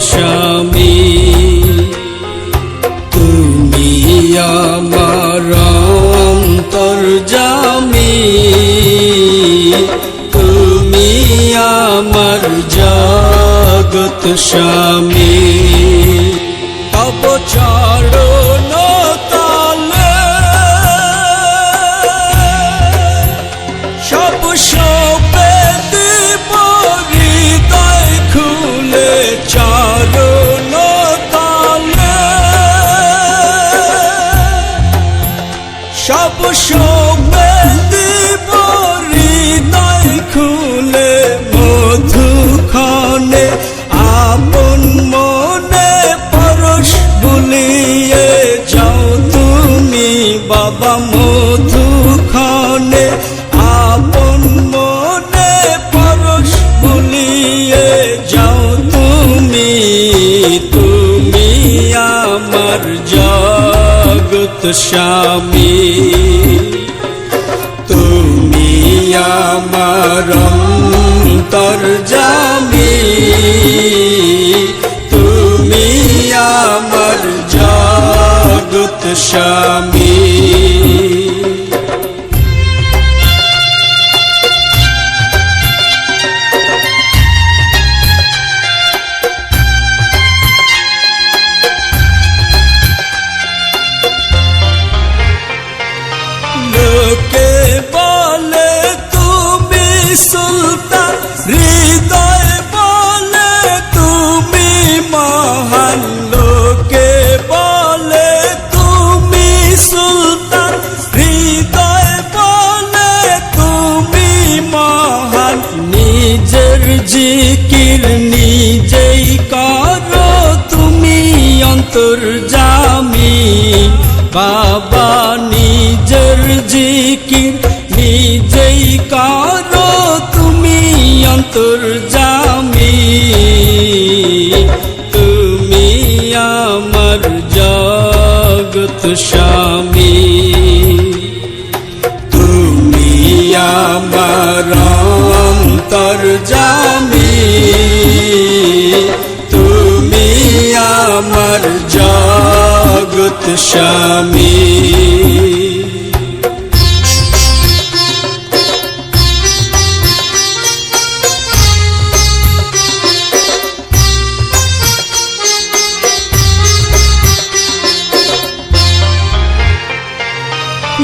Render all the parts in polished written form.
স্বামী, তুমি আমার অন্তর্যামী, তুমি আমার জগৎ স্বামী। তব চরণ তলে সব সপে দিব হৃদয় খুলে, চরণ তলে সব সপে দিব হৃদয় খুলে, মধুক্ষণে আপন মনে পরশ বুলিয়ে যাও তুমি বাবা, মধুক্ষণে আপন মনে পরশ বুলিয়ে যাও তুমি, তুমি আমার জগৎ স্বামী, তুমি আমার অন্তর্যামী, তুমি আমার জগৎ স্বামী। লোকে বলে তুমি সুলতান, হৃদয় বলে তুমি মহান, লোকে বলে তুমি সুলতান, হৃদয় বলে তুমি মহান, নিজের জিকির নিজেই করো তুমি অন্তর্যামী বাবা, নিজের জিকির নিজেই করো তুমি অন্তর্যামী, তুমি আমার জগৎ স্বামী, তুমি আমার অন্তর্যামী, তুমি আমার জগৎ স্বামী।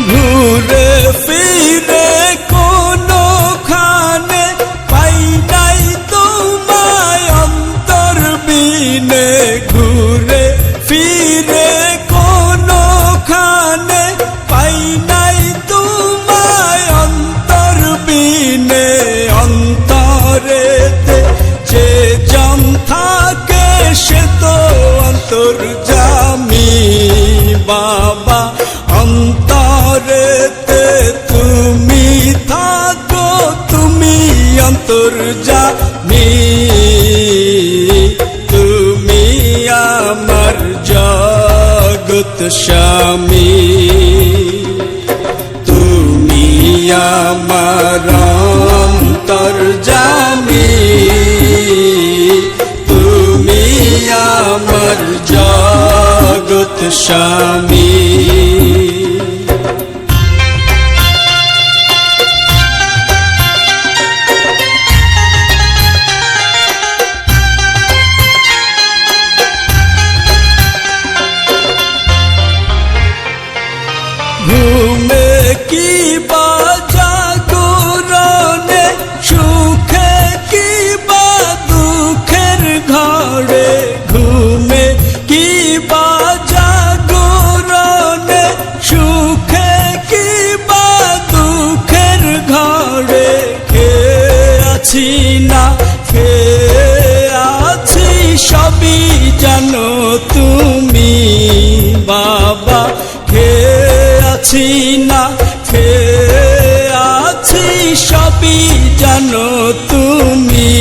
ঘুরে ফিরে কোনো খানে পাই নাই তোমায় অন্তর বিনে, ঘুরে ফিরে কোনো খানে পাই নাই তোমায় অন্তর বিনে, অন্তরেতে যে জন থাকে সে তো অন্তর্যামী বাবা, অন্তরেতে তুমি থাকো তুমি অন্তর্যামী, তুমি আমার জগৎ স্বামী, তুমি আমার অন্তর্যামী, তুমি আমার জগৎ স্বামী। ঘুমে কি বা জাগরণে, সুখে কি বা দুঃখের ঘরে, ঘুমে কি বা জাগরণে, সুখে কি বা দুঃখের ঘরে, খেয়ে আছি না খেয়ে আছি সবই জানো তুমি বাবা, খেয়ে আছি না খেয়ে আছি সবই জানো তুমি,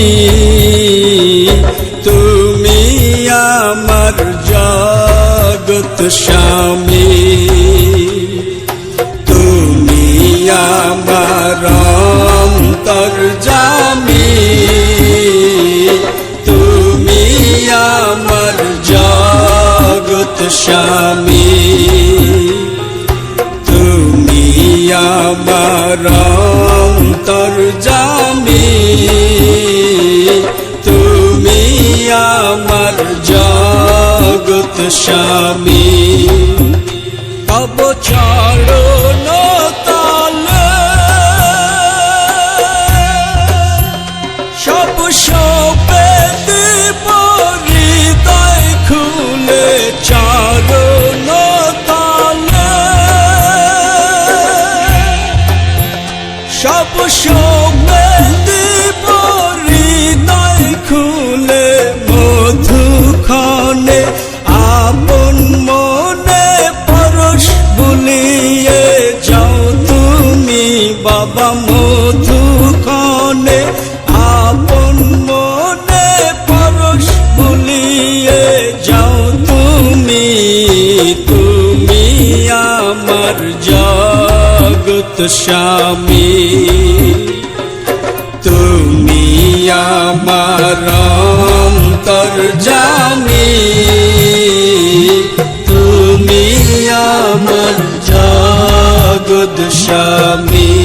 তুমি আমার জগৎ স্বামী, তুমি আমার অন্তর্যামী, তুমি জগৎ স্বামী তুমি আমার অন্তর্যামী তুমি আমার জগৎ স্বামী তব চরণ তলে সব সপে দিব হৃদয় খুলে চরণ তলে সব সপে দিব হৃদয় খুলে মধুক্ষণে আপন মনে পরশ বুলিয়ে যাও তুমি বাবা মধুক্ষণে আপন মনে পরশ বুলিয়ে যাও তুমি তুমি আমার জগৎ স্বামী তুমি আমার অন্তর্যামী তুমি আমার জগৎ স্বামী